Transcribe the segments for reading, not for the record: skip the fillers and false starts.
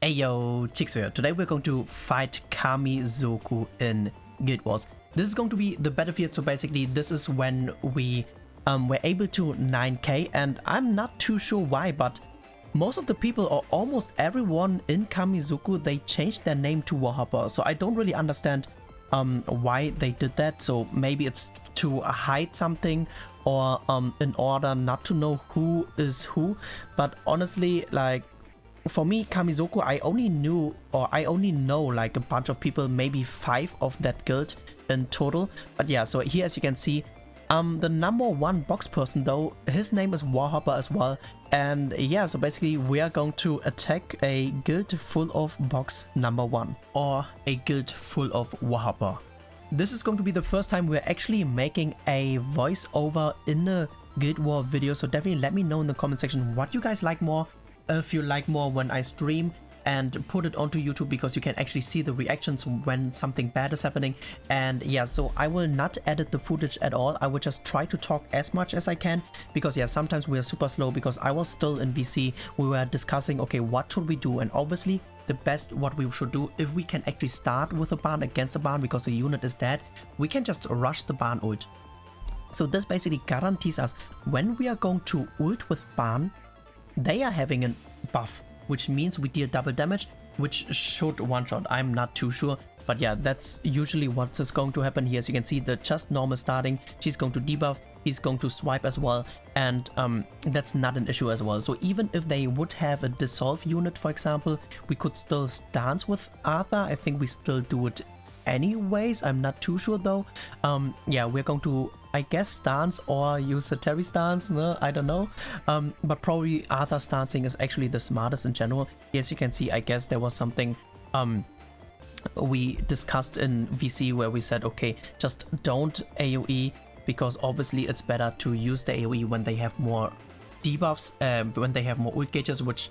Hey yo, Chiksua. Today we're going to fight Kamizoku in Guild Wars. This is going to be the battlefield, so basically this is when we were able to 9k, and I'm not too sure why, but most of the people, or almost everyone in Kamizoku, they changed their name to WAHAPPA, so I don't really understand why they did that. So maybe it's to hide something, or in order not to know who is who, but honestly, like, for me, Kamizoku, I only know like a bunch of people, maybe 5 of that guild in total. But yeah, so here as you can see, the number 1 box person though, his name is WAHAPPA as well. And yeah, so basically we are going to attack a guild full of box number 1, or a guild full of WAHAPPA. This is going to be the first time we're actually making a voiceover in a Guild War video, so definitely let me know in the comment section what you guys like more. If you like more when I stream and put it onto YouTube, because you can actually see the reactions when something bad is happening. And yeah, so I will not edit the footage at all. I will just try to talk as much as I can, because yeah, sometimes we are super slow, because I was still in VC. We were discussing, okay, what should we do? And obviously the best what we should do, if we can actually start with a ban against a ban because the unit is dead, we can just rush the ban ult. So this basically guarantees us when we are going to ult with ban, they are having a buff, which means we deal double damage, which should one-shot. I'm not too sure, but yeah, that's usually what is going to happen here. As you can see, the just normal starting, she's going to debuff, he's going to swipe as well, and that's not an issue as well. So even if they would have a dissolve unit, for example, we could still stance with Arthur. I think we still do it anyways, I'm not too sure though. Yeah, we're going to, I guess, stance or use a Terry stance, no, I don't know, but probably Arthur stancing is actually the smartest in general. As you can see, I guess there was something we discussed in VC where we said, okay, just don't AoE, because obviously it's better to use the AoE when they have more debuffs, when they have more ult gauges, which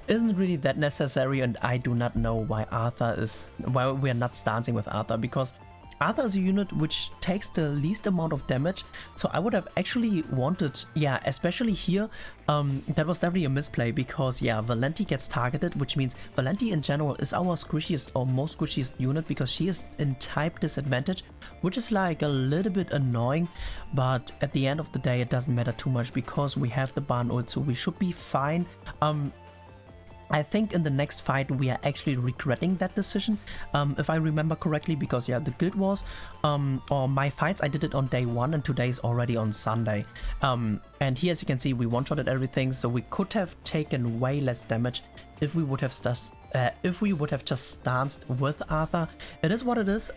isn't really that necessary. And I do not know why we are not stancing with Arthur, because Arthur is a unit which takes the least amount of damage. So I would have actually wanted, yeah, especially here, that was definitely a misplay, because yeah, Valenti gets targeted, which means Valenti in general is our squishiest or most squishiest unit, because she is in type disadvantage, which is like a little bit annoying, but at the end of the day it doesn't matter too much, because we have the ban ult, so we should be fine. I think in the next fight we are actually regretting that decision, if I remember correctly, because yeah, the Guild Wars, or my fights, I did it on day 1 and today is already on Sunday. And here as you can see, we one-shotted everything, so we could have taken way less damage if we would have just stanced with Arthur. It is what it is.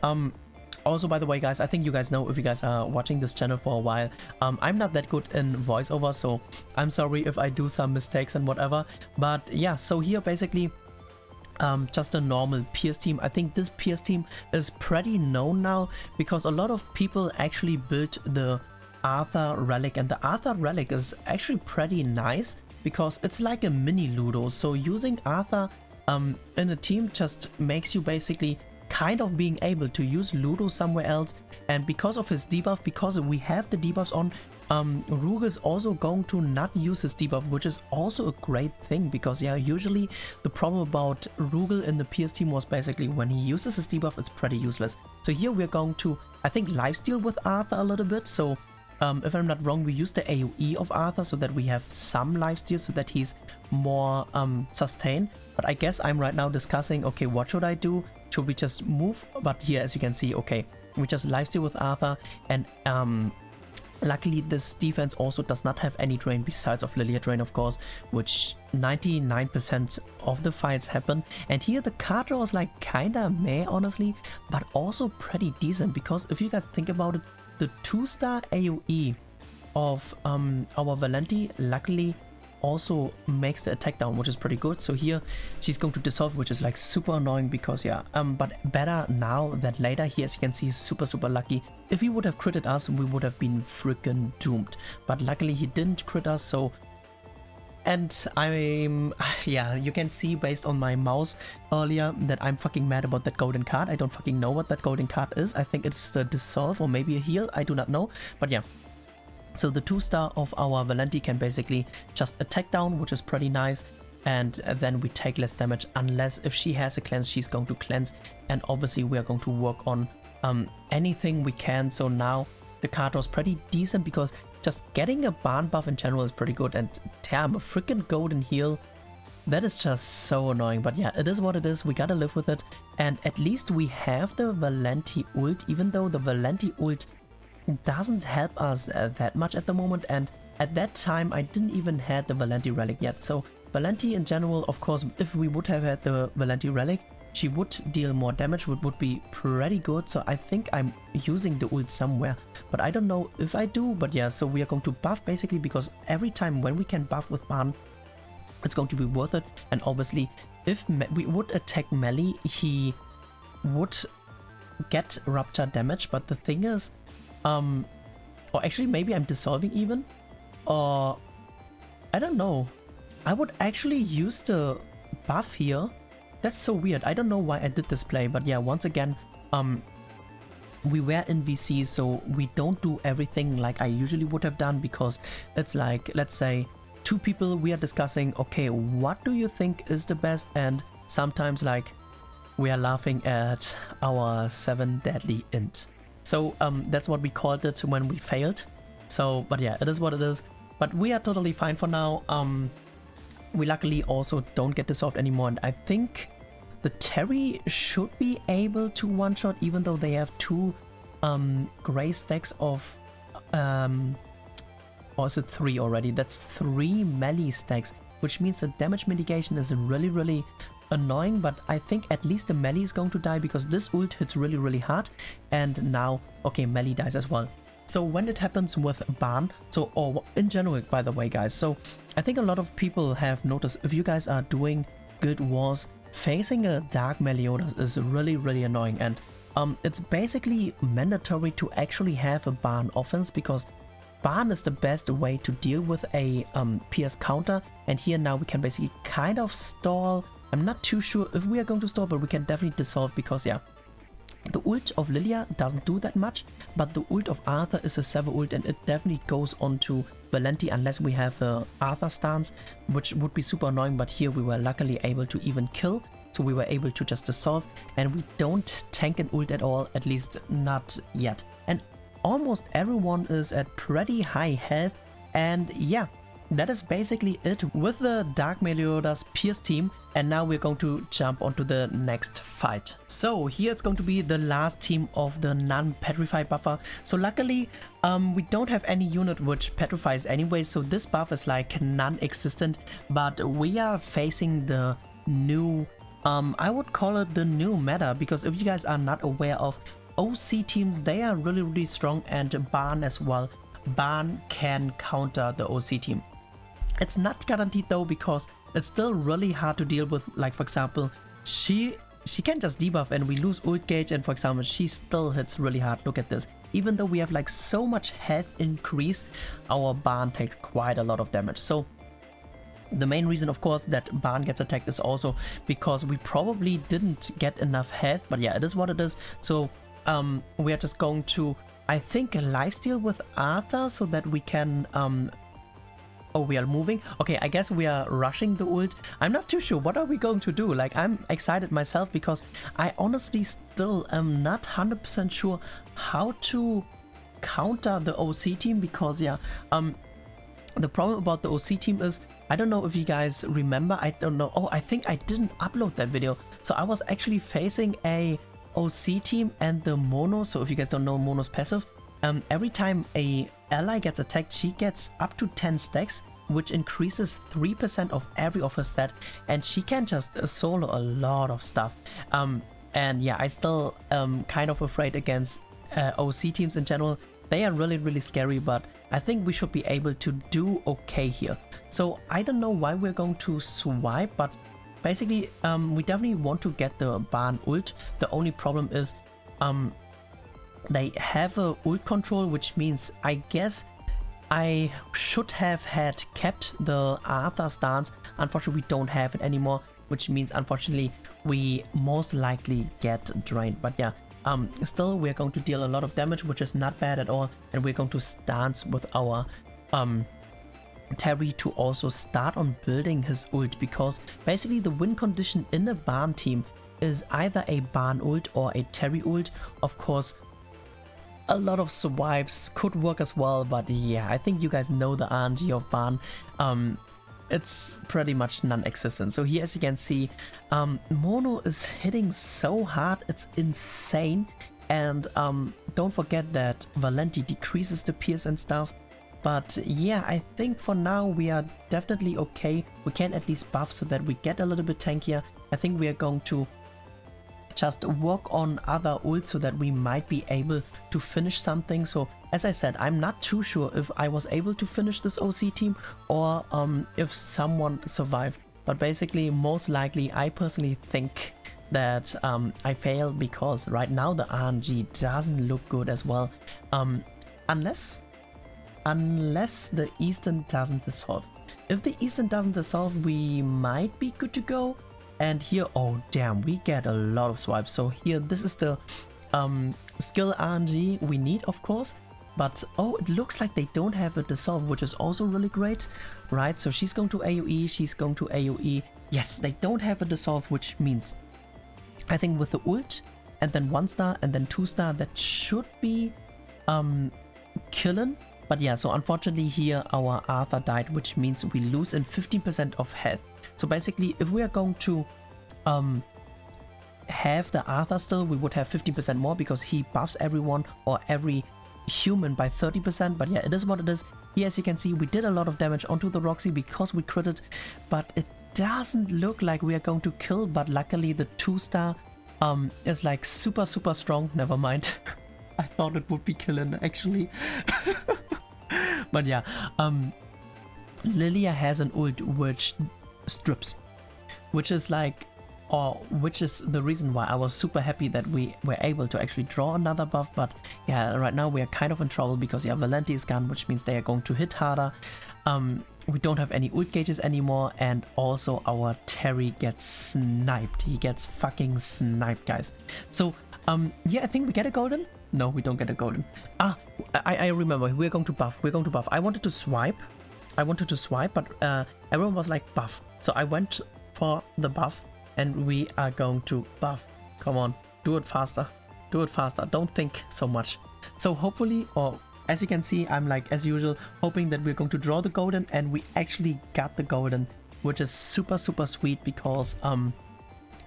Also, by the way, guys, I think you guys know, if you guys are watching this channel for a while, I'm not that good in voiceover, so I'm sorry if I do some mistakes and whatever. But yeah, so here basically just a normal PS team. I think this PS team is pretty known now, because a lot of people actually built the Arthur relic, and the Arthur relic is actually pretty nice, because it's like a mini Ludo. So using Arthur in a team just makes you basically kind of being able to use Ludo somewhere else. And because of his debuff, because we have the debuffs on, Ruge is also going to not use his debuff, which is also a great thing, because yeah, usually the problem about Ruge in the PS team was basically when he uses his debuff, it's pretty useless. So here we're going to, I think, lifesteal with Arthur a little bit. So if I'm not wrong, we use the AoE of Arthur so that we have some lifesteal, so that he's more sustained. But I guess I'm right now discussing, okay, what should I do? Should we just move? But here, as you can see, okay, we just lifesteal with Arthur, and luckily this defense also does not have any drain besides of Lilia drain, of course, which 99% of the fights happen. And here the card draw is like kinda meh, honestly, but also pretty decent, because if you guys think about it, the 2-star AoE of our Valenti luckily also makes the attack down, which is pretty good. So here she's going to dissolve, which is like super annoying, because yeah, but better now than later. Here as you can see, super lucky. If he would have critted us, we would have been freaking doomed, but luckily he didn't crit us. So, and yeah, you can see based on my mouse earlier that I'm fucking mad about that golden card. I don't fucking know what that golden card is. I think it's the dissolve or maybe a heal, I do not know, but yeah. So the 2-star of our Valenti can basically just attack down, which is pretty nice. and then we take less damage, unless if she has a cleanse, she's going to cleanse, and obviously we are going to work on anything we can. So now the card was pretty decent because just getting a Barn buff in general is pretty good, and damn, a freaking golden heal, that is just so annoying. But yeah, it is what it is, we gotta live with it. And at least we have the Valenti ult, even though the Valenti ult doesn't help us that much at the moment, and at that time I didn't even had the Valenti relic yet. So Valenti in general, of course, if we would have had the Valenti relic, she would deal more damage, which would be pretty good. So I think I'm using the ult somewhere, but I don't know if I do. But yeah, so we are going to buff basically, because every time when we can buff with Barn, it's going to be worth it. And obviously if we would attack melee, he would get rupture damage, but the thing is, or actually maybe I'm dissolving even, or I don't know, I would actually use the buff here. That's so weird, I don't know why I did this play. But yeah, once again, we were in VC, so we don't do everything like I usually would have done, because it's like, let's say two people, we are discussing, okay, what do you think is the best, and sometimes like we are laughing at our 7 deadly int. So that's what we called it when we failed. So, but yeah, it is what it is. But we are totally fine for now. We luckily also don't get dissolved anymore, and I think the Terry should be able to one-shot, even though they have 2 gray stacks of, or is it 3 already? That's 3 melee stacks, which means the damage mitigation is really annoying. But I think at least the melee is going to die, because this ult hits really hard, and now, okay, melee dies as well. So when it happens with Barn, so, or in general, by the way, guys, so I think a lot of people have noticed, if you guys are doing Guild Wars, facing a Dark Meliodas is really annoying, and it's basically mandatory to actually have a Barn offense, because Barn is the best way to deal with a PS counter. And here now we can basically kind of stall. I'm not too sure if we are going to stall, but we can definitely dissolve, because yeah, the ult of Lilia doesn't do that much, but the ult of Arthur is a Sever ult, and it definitely goes on to Valenti unless we have a Arthur stance, which would be super annoying. But here we were luckily able to even kill, so we were able to just dissolve, and we don't tank an ult at all, at least not yet. And almost everyone is at pretty high health, and yeah, that is basically it with the Dark Meliodas Pierce team. And now we're going to jump onto the next fight. So here it's going to be the last team of the non-petrify buffer. So luckily we don't have any unit which petrifies anyway, so this buff is like non-existent. But we are facing the new, I would call it the new meta, because if you guys are not aware of OC teams, they are really strong, and Barn as well. Barn can counter the OC team. It's not guaranteed though, because it's still really hard to deal with. Like for example, she can just debuff and we lose ult gauge, and for example she still hits really hard. Look at this, even though we have like so much health increase, our Barn takes quite a lot of damage. So the main reason of course that Barn gets attacked is also because we probably didn't get enough health. But yeah, it is what it is. So we are just going to, I think, lifesteal with Arthur so that we can oh, we are moving. Okay, I guess we are rushing the ult. I'm not too sure. What are we going to do? Like, I'm excited myself, because I honestly still am not 100% sure how to counter the OC team, because yeah, the problem about the OC team is, I don't know if you guys remember, I don't know. Oh, I think I didn't upload that video. So I was actually facing a OC team and the Mono. So if you guys don't know Mono's passive, every time a ally gets attacked, she gets up to 10 stacks, which increases 3% of every of her stat, and she can just solo a lot of stuff. And yeah, I still kind of afraid against OC teams in general. They are really scary, but I think we should be able to do okay here. So I don't know why we're going to swipe, but basically we definitely want to get the Barn ult. The only problem is they have a ult control, which means I guess I should have had kept the Arthur stance. Unfortunately, we don't have it anymore, which means unfortunately we most likely get drained. But yeah, still we're going to deal a lot of damage, which is not bad at all, and we're going to stance with our Terry to also start on building his ult, because basically the win condition in a Ban team is either a Ban ult or a Terry ult. Of course, a lot of survives could work as well, but yeah, I think you guys know the RNG of Ban. It's pretty much non-existent. So here, as you can see, Mono is hitting so hard, it's insane. And don't forget that Valenti decreases the pierce and stuff. But yeah, I think for now we are definitely okay. We can at least buff so that we get a little bit tankier. I think we are going to just work on other ults so that we might be able to finish something. So as I said, I'm not too sure if I was able to finish this OC team or if someone survived. But basically, most likely, I personally think that I failed, because right now the RNG doesn't look good as well. Unless the Eastern doesn't dissolve. If the Eastern doesn't dissolve, we might be good to go. And here, oh damn, we get a lot of swipes. So here, this is the skill RNG we need, of course. But oh, it looks like they don't have a dissolve, which is also really great, right? So she's going to AoE, she's going to AoE. Yes, they don't have a dissolve, which means I think with the ult and then 1-star and then 2-star, that should be killing. But yeah, so unfortunately here our Arthur died, which means we lose in 15% of health. So basically, if we are going to have the Arthur still, we would have 15% more, because he buffs everyone or every human by 30%. But yeah, it is what it is. Here, as you can see, we did a lot of damage onto the Roxy because we critted, but it doesn't look like we are going to kill. But luckily the 2-star is like super strong. Never mind. I thought it would be killing actually. But yeah, Lilia has an ult which strips, which is like, or which is the reason why I was super happy that we were able to actually draw another buff. But yeah, right now we are kind of in trouble, because yeah, Valenti is gone, which means they are going to hit harder. We don't have any ult gauges anymore, and also our Terry gets sniped. He gets fucking sniped, guys. So yeah, I think we get a golden. No, we don't get a golden. Ah, I remember, we're going to buff. I wanted to swipe, but everyone was like buff. So I went for the buff, and we are going to buff. Come on, do it faster. Don't think so much. So hopefully, or as you can see, I'm like, as usual, hoping that we're going to draw the golden, and we actually got the golden, which is super sweet, because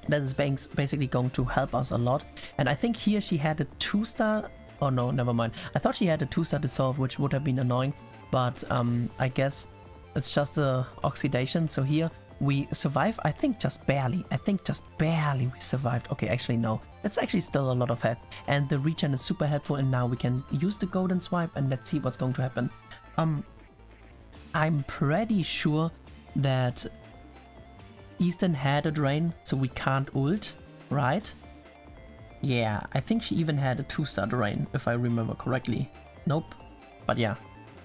that is basically going to help us a lot. And I think here she had a 2-star. Oh no, never mind. I thought she had a 2-star dissolve, which would have been annoying, but I guess it's just a oxidation. So here we survive. I think just barely we survived. Okay, actually no, it's actually still a lot of health, and the regen is super helpful. And now we can use the golden swipe, and let's see what's going to happen. I'm pretty sure that Eastern had a drain, so we can't ult, right? Yeah, I think she even had a 2-star drain, if I remember correctly. Nope. But yeah,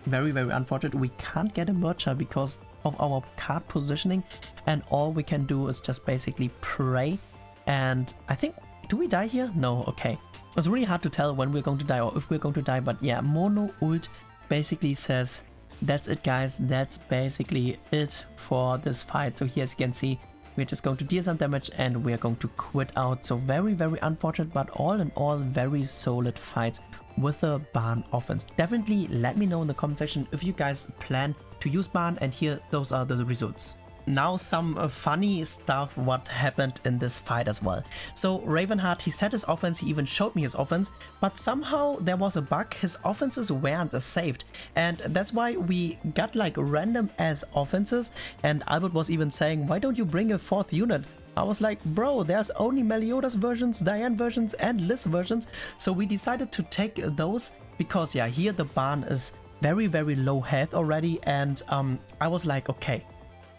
very unfortunate. We can't get a merger because of our card positioning, and all we can do is just basically pray. And I think, do we die here? No, okay. It's really hard to tell when we're going to die or if we're going to die, but yeah, Mono ult basically says, that's it guys, that's basically it for this fight. So here, as you can see, we're just going to deal some damage and we're going to quit out. So very unfortunate, but all in all, very solid fights with a Ban offense. Definitely let me know in the comment section if you guys plan to use Ban, and here those are the results. Now some funny stuff what happened in this fight as well. So Ravenheart, he set his offense, he even showed me his offense, but somehow there was a bug, his offenses weren't saved, and that's why we got like random ass offenses. And Albert was even saying, why don't you bring a 4th unit? I was like, bro, there's only Meliodas versions, Diane versions and Liz versions. So we decided to take those because yeah, here the Ban is very low health already, and I was like, okay,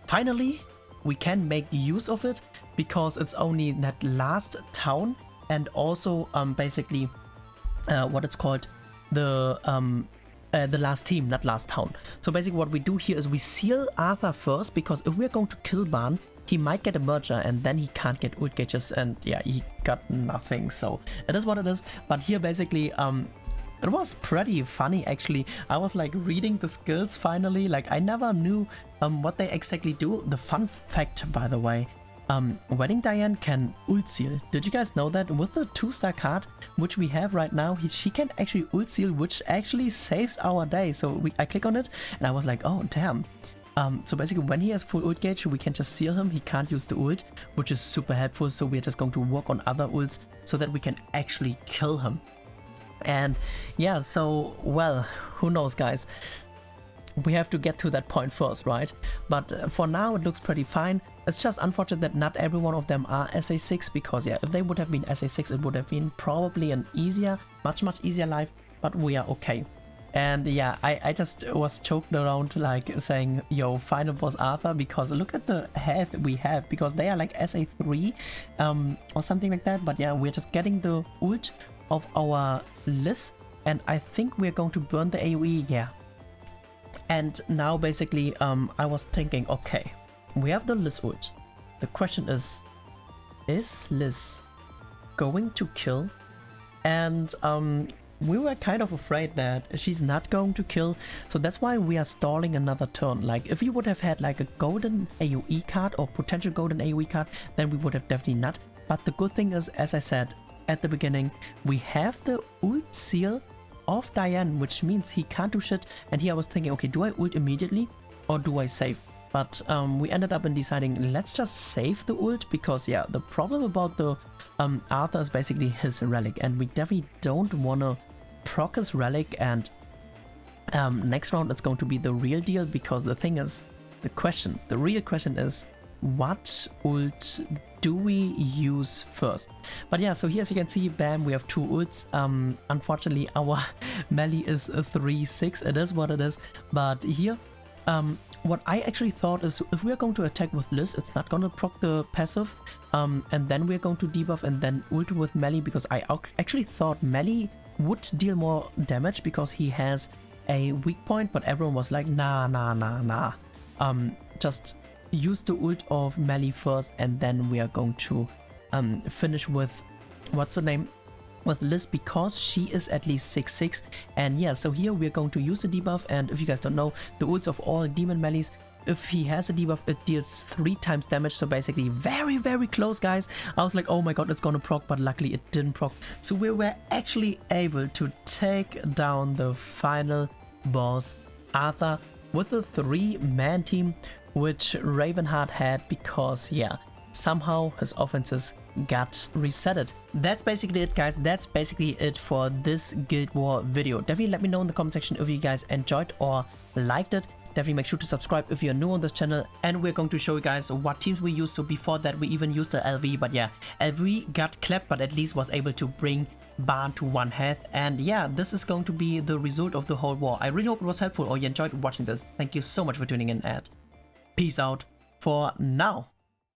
finally we can make use of it, because it's only that last town, and also basically what it's called, the last team, not last town. So basically what we do here is we seal Arthur first, because if we're going to kill Ban, he might get a merger and then he can't get ult gauges, and yeah, he got nothing. So it is what it is. But here basically It was pretty funny actually. I was like reading the skills finally, like I never knew what they exactly do. The fun fact, by the way, Wedding Diane can ult seal. Did you guys know that? With the 2-star card which we have right now, she can actually ult seal, which actually saves our day. So I click on it and I was like, oh damn. So basically when he has full ult gauge, we can just seal him. He can't use the ult, which is super helpful. So we're just going to work on other ults so that we can actually kill him. And yeah, so well, who knows guys, we have to get to that point first, right? But for now it looks pretty fine. It's just unfortunate that not every one of them are SA6, because yeah, if they would have been SA6 it would have been probably an easier, much easier life, but we are okay. And yeah, I just was choked around like saying, yo, final boss Arthur, because look at the health we have, because they are like SA3 or something like that. But yeah, we're just getting the ult of our Liz, and I think we're going to burn the AoE, yeah. And now basically I was thinking, okay, we have the Liz ult. The question is Liz going to kill? And we were kind of afraid that she's not going to kill, so that's why we are stalling another turn. Like if we would have had like a golden AoE card or potential golden AoE card, then we would have definitely not. But the good thing is, as I said at the beginning, we have the ult seal of Diane, which means he can't do shit. And here I was thinking, okay, do I ult immediately or do I save? But we ended up in deciding, let's just save the ult, because yeah, the problem about the Arthur is basically his relic, and we definitely don't want to proc his relic. And next round it's going to be the real deal, because the thing is, the real question is, what ult do we use first? But yeah, so here as you can see, bam, we have 2 ults. Unfortunately our melee is a 3-6, it is what it is. But here what I actually thought is, if we are going to attack with Liz, it's not going to proc the passive, and then we're going to debuff and then ult with melee, because I actually thought melee would deal more damage because he has a weak point. But everyone was like, nah, just use the ult of melee first, and then we are going to finish with, what's the name, with Liz, because she is at least 6-6. And yeah, so here we're going to use the debuff. And if you guys don't know, the ults of all demon melees, if he has a debuff, it deals 3 times damage. So basically very close, guys. I was like, oh my god, it's gonna proc, but luckily it didn't proc. So we were actually able to take down the final boss Arthur with a 3-man team, which Ravenheart had, because yeah, somehow his offenses got resetted. That's basically it, guys. That's basically it for this Guild War video. Definitely let me know in the comment section if you guys enjoyed or liked it. Definitely make sure to subscribe if you're new on this channel, and we're going to show you guys what teams we use. So before that we even used the LV, but yeah, LV got clapped, but at least was able to bring Barn to 1 health. And yeah, this is going to be the result of the whole war. I really hope it was helpful or you enjoyed watching this. Thank you so much for tuning in, and peace out for now.